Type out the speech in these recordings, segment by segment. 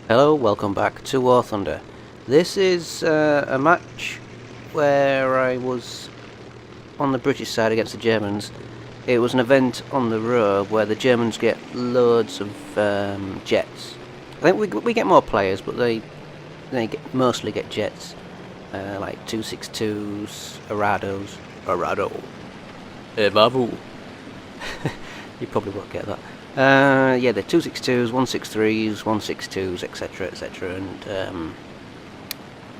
Hello, welcome back to War Thunder. This is a match where I was on the British side against the Germans. It was an event on the Ruhr where the Germans get loads of jets. I think we get more players, but they mostly get jets, like 262s, Arado, Evavu. You probably won't get that. Yeah, they're 262s, 163s, 162s, etc., etc., and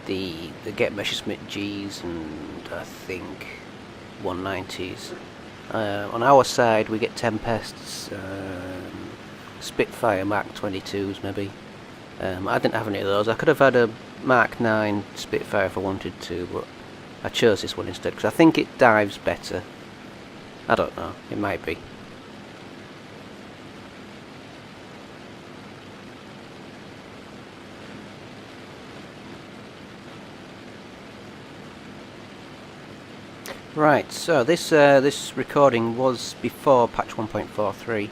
they get Messerschmitt Gs and I think 190s. On our side, we get Tempests, Spitfire Mark 22s, maybe. I didn't have any of those. I could have had a Mark 9 Spitfire if I wanted to, but I chose this one instead because I think it dives better. I don't know, it might be. Right, so this recording was before patch 1.43.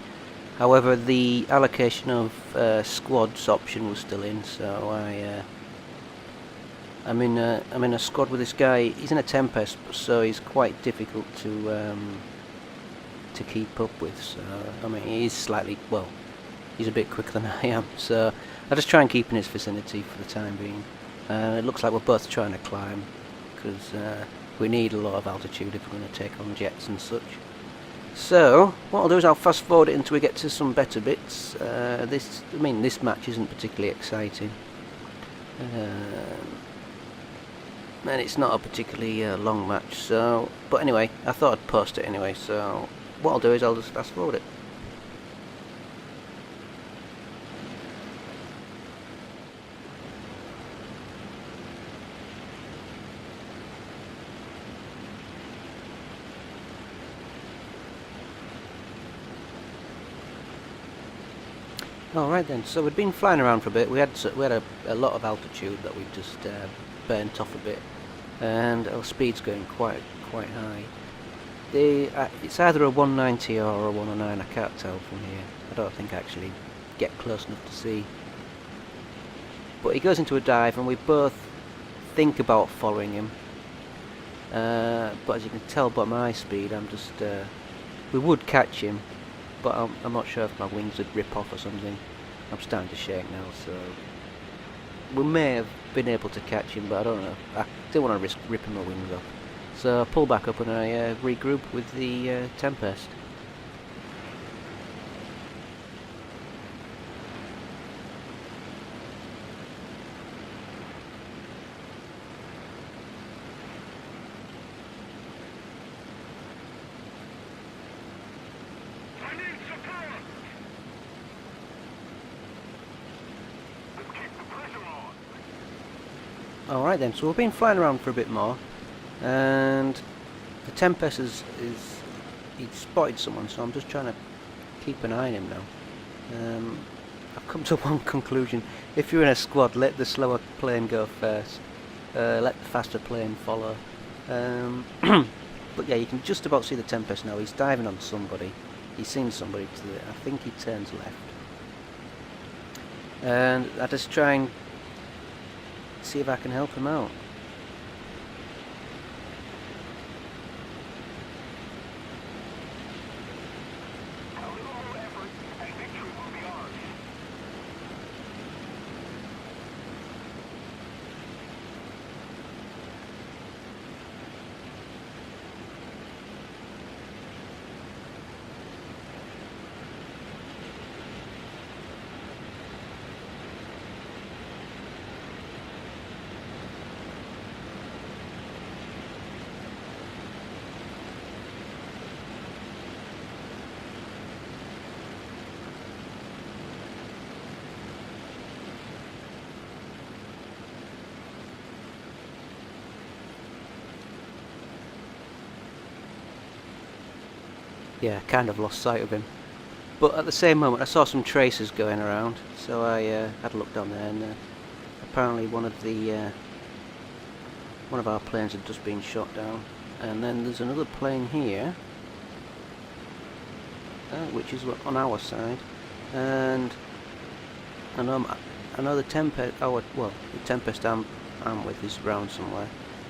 However, the allocation of squads option was still in, so I'm in a squad with this guy. He's in a Tempest, so he's quite difficult to keep up with. So I mean, he's slightly, well, he's a bit quicker than I am. So I just try and keep in his vicinity for the time being. It looks like we're both trying to climb because we need a lot of altitude if we're going to take on jets and such. So what I'll do is I'll fast forward it until we get to some better bits. This match isn't particularly exciting, and it's not a particularly long match. So, but anyway, I thought I'd post it anyway. So what I'll do is I'll just fast forward it. Alright then, so we'd been flying around for a bit. We had a lot of altitude that we just burnt off a bit, and our speed's going quite high. It's either a 190 or a 109, I can't tell from here. I don't think I actually get close enough to see. But he goes into a dive and we both think about following him. But as you can tell by my speed, I'm just... we would catch him, but I'm not sure if my wings would rip off or something. I'm starting to shake now, so we may have been able to catch him, but I don't know. I don't want to risk ripping my wings off. So I pull back up and I regroup with the Tempest. Alright then, so we've been flying around for a bit more, and the Tempest he's spotted someone, so I'm just trying to keep an eye on him now. I've come to one conclusion: if you're in a squad, let the slower plane go first, let the faster plane follow. But yeah, you can just about see the Tempest now. He's diving on somebody. He's seen somebody I think he turns left, and I just try and see if I can help him out. Yeah, kind of lost sight of him. But at the same moment I saw some tracers going around, so I had a look down there, and apparently one of our planes had just been shot down. And then there's another plane here, which is on our side, and I know the Tempest. Oh, well, the Tempest I'm with is around somewhere,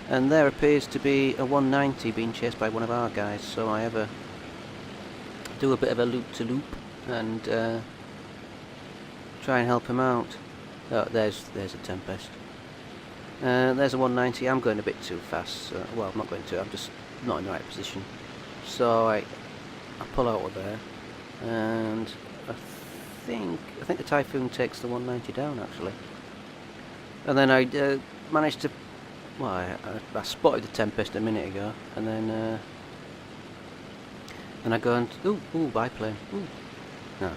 and there appears to be a 190 being chased by one of our guys. So I ever do a bit of a loop to loop and try and help him out. Oh, there's a Tempest. There's a 190. I'm going a bit too fast. Well, I'm not going to. I'm just not in the right position. So I pull out of there, and I think the Typhoon takes the 190 down actually. And then I managed to. Well, I spotted the Tempest a minute ago, and then I go and ooh, biplane. Ooh, no.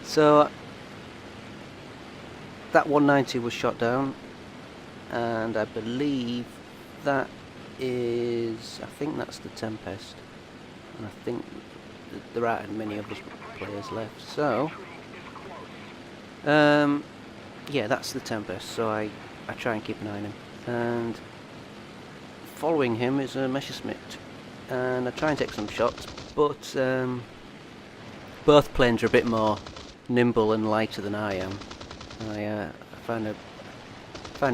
So that 190 was shot down, and I believe that is. I think that's the Tempest, and I think there aren't many other players left. So, yeah, that's the Tempest. So I try and keep an eye on him, and following him is a Messerschmitt, and I try and take some shots, but both planes are a bit more nimble and lighter than I am. I find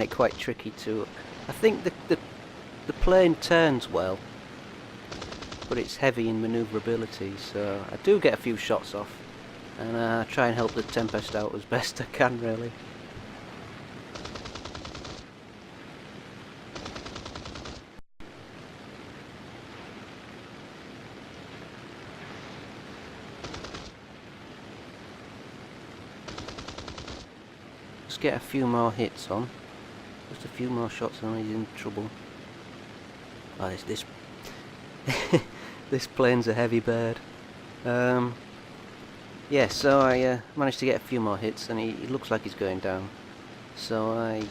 it quite tricky to. I think the plane turns well, but it's heavy in manoeuvrability, so I do get a few shots off, and I try and help the Tempest out as best I can, really. Just get a few more hits on, just a few more shots, and he's in trouble. Oh, this this plane's a heavy bird. Yeah, so I managed to get a few more hits, and he looks like he's going down. So I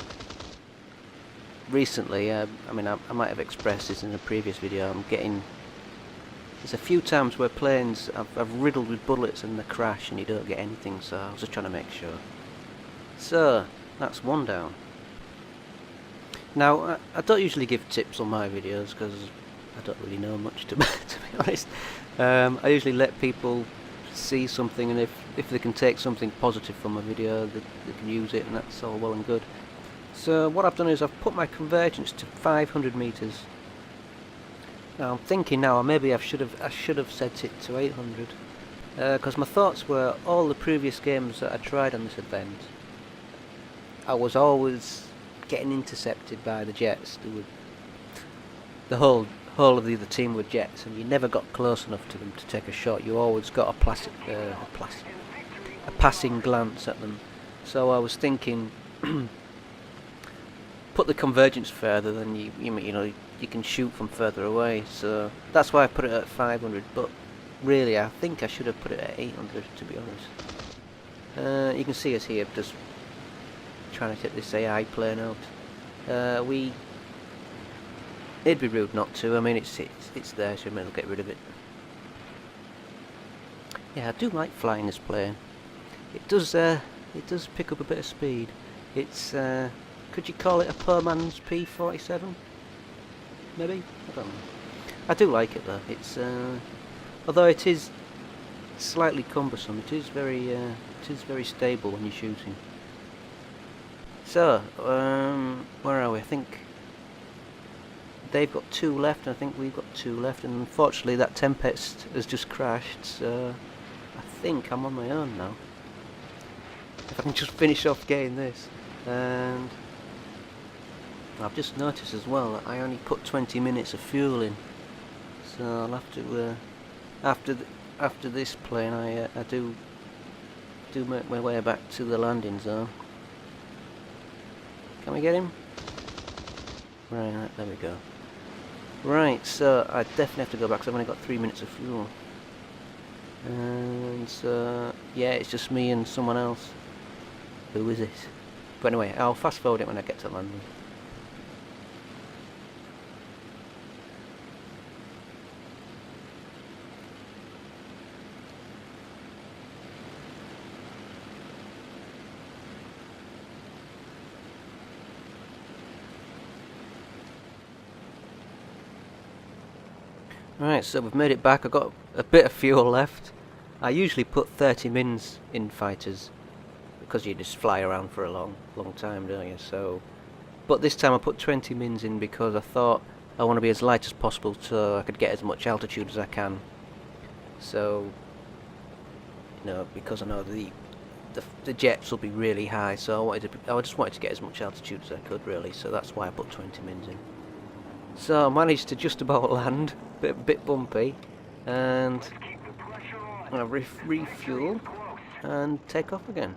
recently, I mean, I might have expressed this in a previous video. I'm getting. There's a few times where planes I've riddled with bullets and they crash, and you don't get anything. So I was just trying to make sure. So that's one down. Now I don't usually give tips on my videos because I don't really know much to be honest. I usually let people see something, and if they can take something positive from a video, they can use it, and that's all well and good. So what I've done is I've put my convergence to 500 meters. Now I'm thinking now maybe I should have set it to 800, because my thoughts were all the previous games that I tried on this event, I was always getting intercepted by the jets. The whole of the other team were jets, and you never got close enough to them to take a shot. You always got a passing glance at them. So I was thinking, put the convergence further, then you can shoot from further away. So that's why I put it at 500. But really, I think I should have put it at 800, to be honest. You can see us here, just trying to take this AI plane out. It'd be rude not to. I mean, it's there, so maybe I'll get rid of it. Yeah, I do like flying this plane. It does pick up a bit of speed. It's could you call it a poor man's P-47? Maybe? I don't know. I do like it though. It's although it is slightly cumbersome, it is very stable when you're shooting. So, where are we? I think they've got 2 left, and I think we've got 2 left, and unfortunately that Tempest has just crashed, so I think I'm on my own now. If I can just finish off getting this. And I've just noticed as well that I only put 20 minutes of fuel in, so I'll have to, after this plane, I do make my way back to the landing zone. Can we get him? Right, there we go. Right, so I definitely have to go back because I've only got 3 minutes of fuel. And so, yeah, it's just me and someone else. Who is it? But anyway, I'll fast forward it when I get to landing. Right, so we've made it back. I've got a bit of fuel left. I usually put 30 mins in fighters because you just fly around for a long time, don't you? So, but this time I put 20 mins in because I thought I want to be as light as possible so I could get as much altitude as I can. So, because I know the jets will be really high, so I just wanted to get as much altitude as I could, really. So that's why I put 20 mins in. So I managed to just about land, bit bumpy, and I refuel and take off again.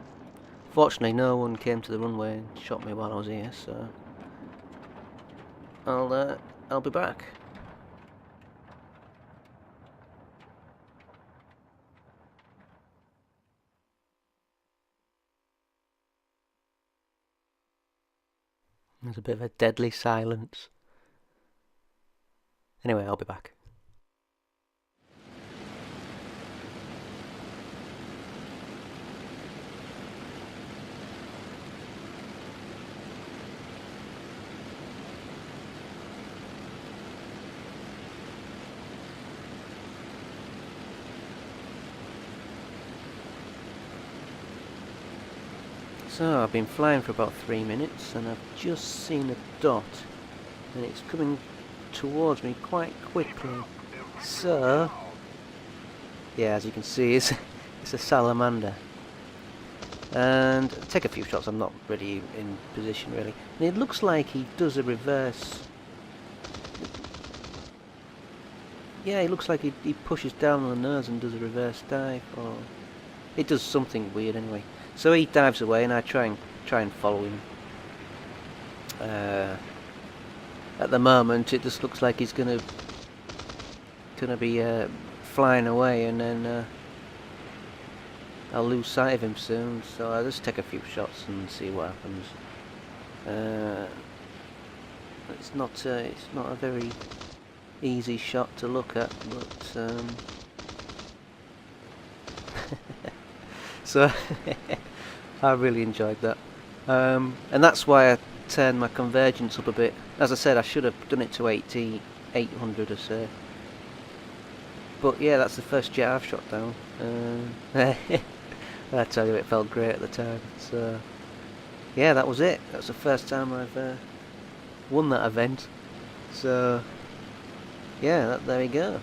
Fortunately, no one came to the runway and shot me while I was here, so I'll be back. There's a bit of a deadly silence. Anyway, I'll be back. So I've been flying for about 3 minutes and I've just seen a dot and it's coming towards me quite quickly. So yeah, as you can see, it's a salamander. And take a few shots. I'm not really in position really. And it looks like he does a reverse. Yeah, it looks like he pushes down on the nose and does a reverse dive, or it does something weird anyway. So he dives away, and I try and follow him. At the moment, it just looks like he's gonna be flying away, and then I'll lose sight of him soon. So I'll just take a few shots and see what happens. It's not a very easy shot to look at, but so I really enjoyed that, and that's why I turned my convergence up a bit. As I said, I should have done it to 800 or so, but yeah, that's the first jet I've shot down. I tell you, it felt great at the time. So yeah, that was it. That's the first time I've won that event. So yeah, there we go.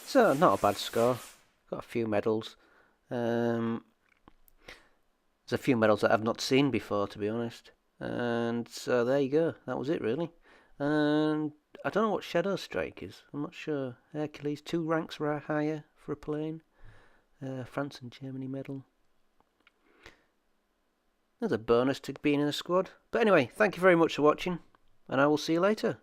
So not a bad score. Got a few medals. There's a few medals that I've not seen before, to be honest. And so there you go. That was it, really. And I don't know what Shadow Strike is. I'm not sure. Hercules, 2 ranks higher for a plane. France and Germany medal. There's a bonus to being in a squad. But anyway, thank you very much for watching, and I will see you later.